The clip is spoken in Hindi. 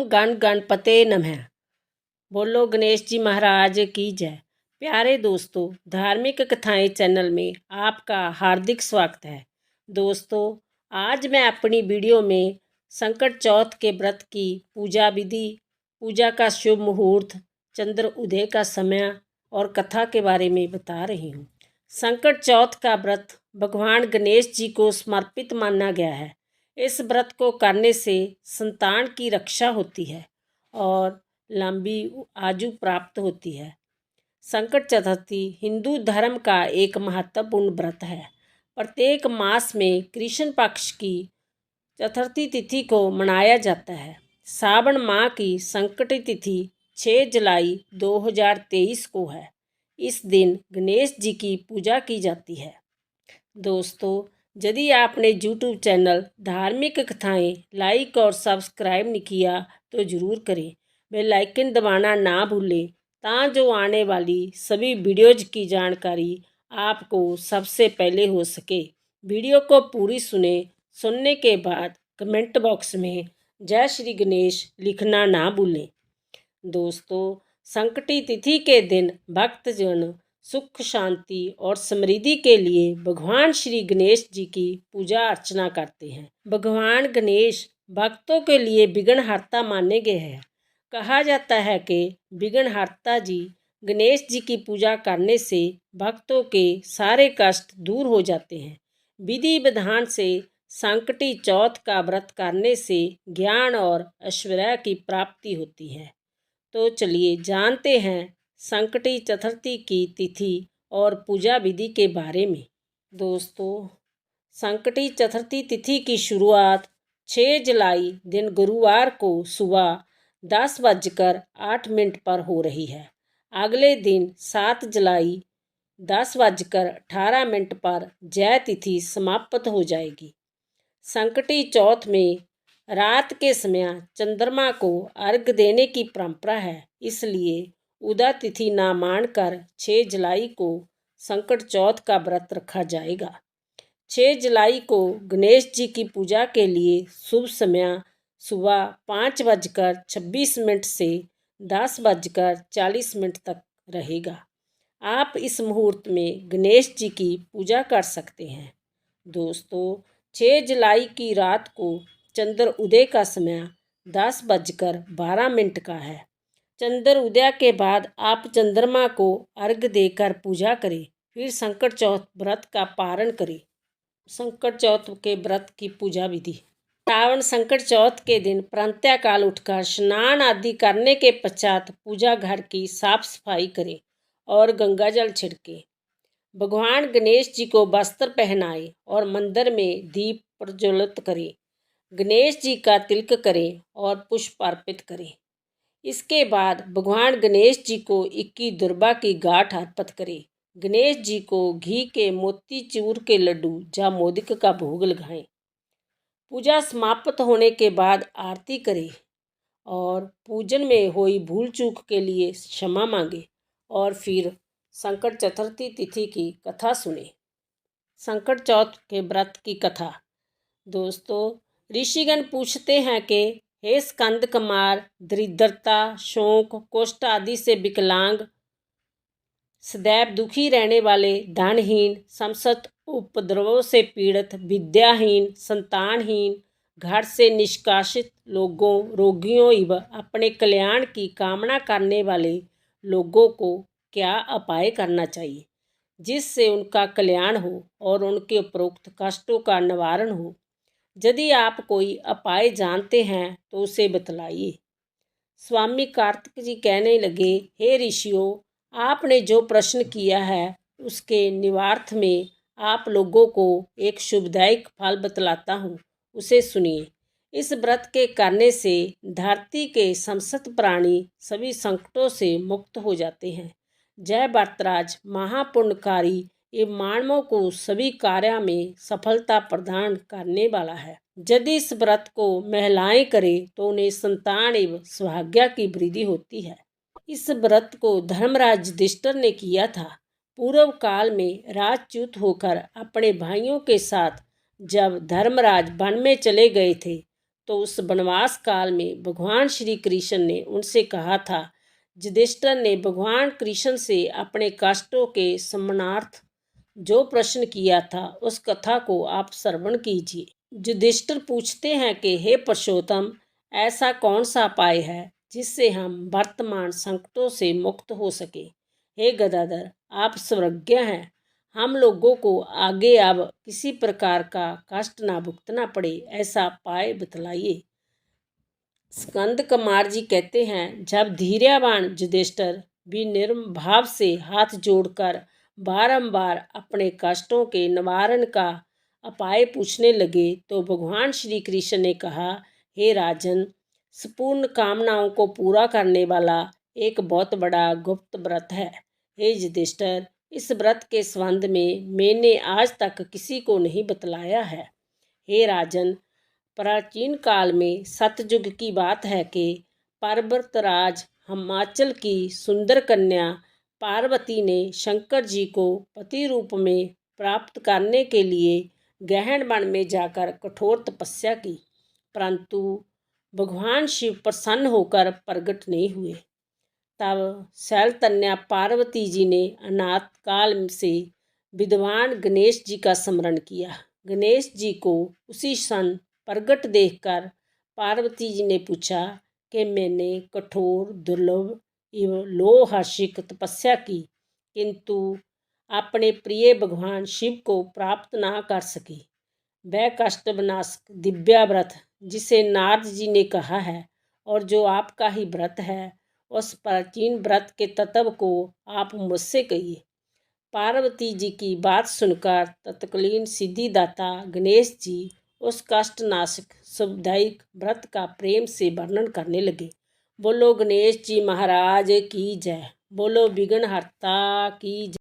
गण गणपते नमः। बोलो गणेश जी महाराज की जय। प्यारे दोस्तों, धार्मिक कथाएं चैनल में आपका हार्दिक स्वागत है। दोस्तों, आज मैं अपनी वीडियो में संकट चौथ के व्रत की पूजा विधि, पूजा का शुभ मुहूर्त, चंद्र उदय का समय और कथा के बारे में बता रही हूँ। संकट चौथ का व्रत भगवान गणेश जी को समर्पित माना गया है। इस व्रत को करने से संतान की रक्षा होती है और लंबी आयु प्राप्त होती है। संकट चतुर्थी हिंदू धर्म का एक महत्वपूर्ण व्रत है। प्रत्येक मास में कृष्ण पक्ष की चतुर्थी तिथि को मनाया जाता है। सावन माह की संकटी तिथि 6 जुलाई 2023 को है। इस दिन गणेश जी की पूजा की जाती है। दोस्तों, यदि आपने यूट्यूब चैनल धार्मिक कथाएं लाइक और सब्सक्राइब नहीं किया तो ज़रूर करें। बेल आइकन दबाना ना भूलें ताकि आने वाली सभी वीडियोज की जानकारी आपको सबसे पहले हो सके। वीडियो को पूरी सुनने के बाद कमेंट बॉक्स में जय श्री गणेश लिखना ना भूलें। दोस्तों, संकटी तिथि के दिन भक्तजन सुख शांति और समृद्धि के लिए भगवान श्री गणेश जी की पूजा अर्चना करते हैं। भगवान गणेश भक्तों के लिए विघ्नहर्ता माने गए हैं। कहा जाता है कि विघ्नहर्ता जी गणेश जी की पूजा करने से भक्तों के सारे कष्ट दूर हो जाते हैं। विधि विधान से संकटी चौथ का व्रत करने से ज्ञान और ऐश्वर्य की प्राप्ति होती है। तो चलिए जानते हैं संकटी चतुर्थी की तिथि और पूजा विधि के बारे में। दोस्तों, संकटी चतुर्थी तिथि की शुरुआत 6 जुलाई दिन गुरुवार को सुबह 10:08 पर हो रही है। अगले दिन 7 जुलाई 10:18 पर जय तिथि समाप्त हो जाएगी। संकटी चौथ में रात के समय चंद्रमा को अर्घ देने की परंपरा है, इसलिए उदय तिथि ना मानकर 6 जुलाई को संकट चौथ का व्रत रखा जाएगा। 6 जुलाई को गणेश जी की पूजा के लिए शुभ समय सुबह 5:26 से 10:40 तक रहेगा। आप इस मुहूर्त में गणेश जी की पूजा कर सकते हैं। दोस्तों, 6 जुलाई की रात को चंद्र उदय का समय 10:12 का है। चंद्र उदय के बाद आप चंद्रमा को अर्घ देकर पूजा करें, फिर संकट चौथ व्रत का पारण करें। संकट चौथ के व्रत की पूजा विधि। श्रावण संकट चौथ के दिन प्रातःकाल उठकर स्नान आदि करने के पश्चात पूजा घर की साफ सफाई करें और गंगा जल छिड़के। भगवान गणेश जी को वस्त्र पहनाए और मंदिर में दीप प्रज्वलित करें। गणेश जी का तिलक करें और पुष्प अर्पित करें। इसके बाद भगवान गणेश जी को 21 दुर्बा की गांठ अर्पित करें। गणेश जी को घी के मोतीचूर के लड्डू या मोदक का भोग लगाएं। पूजा समाप्त होने के बाद आरती करें और पूजन में हुई भूल चूक के लिए क्षमा मांगे और फिर संकट चतुर्थी तिथि की कथा सुने। संकट चौथ के व्रत की कथा। दोस्तों, ऋषिगण पूछते हैं कि हे स्कंद कुमार, दरिद्रता, शोक, कुष्ठ आदि से विकलांग, सदैव दुखी रहने वाले, धनहीन, समस्त उपद्रवों से पीड़ित, विद्याहीन, संतानहीन, घर से निष्कासित लोगों, रोगियों एवं अपने कल्याण की कामना करने वाले लोगों को क्या उपाय करना चाहिए जिससे उनका कल्याण हो और उनके उपरोक्त कष्टों का निवारण हो। यदि आप कोई उपाय जानते हैं तो उसे बतलाइए। स्वामी कार्तिक जी कहने लगे, हे ऋषियों, आपने जो प्रश्न किया है उसके निवार्थ में आप लोगों को एक शुभदायक फल बतलाता हूँ, उसे सुनिए। इस व्रत के करने से धरती के समस्त प्राणी सभी संकटों से मुक्त हो जाते हैं। जय व्रतराज महापुण्यकारी ये मानवों को सभी कार्यों में सफलता प्रदान करने वाला है। यदि इस व्रत को महिलाएं करें तो उन्हें संतान एवं सौभाग्य की वृद्धि होती है। इस व्रत को धर्मराज युधिष्ठिर ने किया था। पूर्व काल में राजच्युत होकर अपने भाइयों के साथ जब धर्मराज वन में चले गए थे तो उस वनवास काल में भगवान श्री कृष्ण ने उनसे कहा था। युधिष्ठिर ने भगवान कृष्ण से अपने कष्टों के सम्मानार्थ जो प्रश्न किया था उस कथा को आप श्रवण कीजिए। युधिष्ठिर पूछते हैं कि हे पुरुषोत्तम, ऐसा कौन सा उपाय है जिससे हम वर्तमान संकटों से मुक्त हो सके। हे गदाधर, आप सर्वज्ञ हैं, हम लोगों को आगे अब किसी प्रकार का कष्ट ना भुगतना पड़े, ऐसा उपाय बतलाइए। स्कंद कुमार जी कहते हैं, जब धैर्यवान युधिष्ठिर भी निर्मम भाव से हाथ जोड़कर बारंबार अपने कष्टों के निवारण का उपाय पूछने लगे तो भगवान श्री कृष्ण ने कहा, हे राजन, संपूर्ण कामनाओं को पूरा करने वाला एक बहुत बड़ा गुप्त व्रत है। हे युधिष्ठिर, इस व्रत के संबंध में मैंने आज तक किसी को नहीं बतलाया है। हे राजन, प्राचीन काल में सतयुग की बात है कि पर्वतराज हिमाचल की सुंदर कन्या पार्वती ने शंकर जी को पति रूप में प्राप्त करने के लिए गहन वन में जाकर कठोर तपस्या की, परंतु भगवान शिव प्रसन्न होकर प्रकट नहीं हुए। तब शैलकन्या पार्वती जी ने अनाथ काल से विद्वान गणेश जी का स्मरण किया। गणेश जी को उसी क्षण प्रगट देखकर पार्वती जी ने पूछा कि मैंने कठोर, दुर्लभ एवं लोहर्षिक तपस्या की, किंतु अपने प्रिय भगवान शिव को प्राप्त ना कर सकी। वह कष्ट विनाशक दिव्या व्रत जिसे नारद जी ने कहा है और जो आपका ही व्रत है, उस प्राचीन व्रत के तत्व को आप मुझसे कहिए। पार्वती जी की बात सुनकर तत्कालीन सिद्धिदाता गणेश जी उस कष्टनाशक शुभदायक व्रत का प्रेम से वर्णन करने लगे। बोलो गणेश जी महाराज की जय, बोलो विघ्नहर्ता की जय।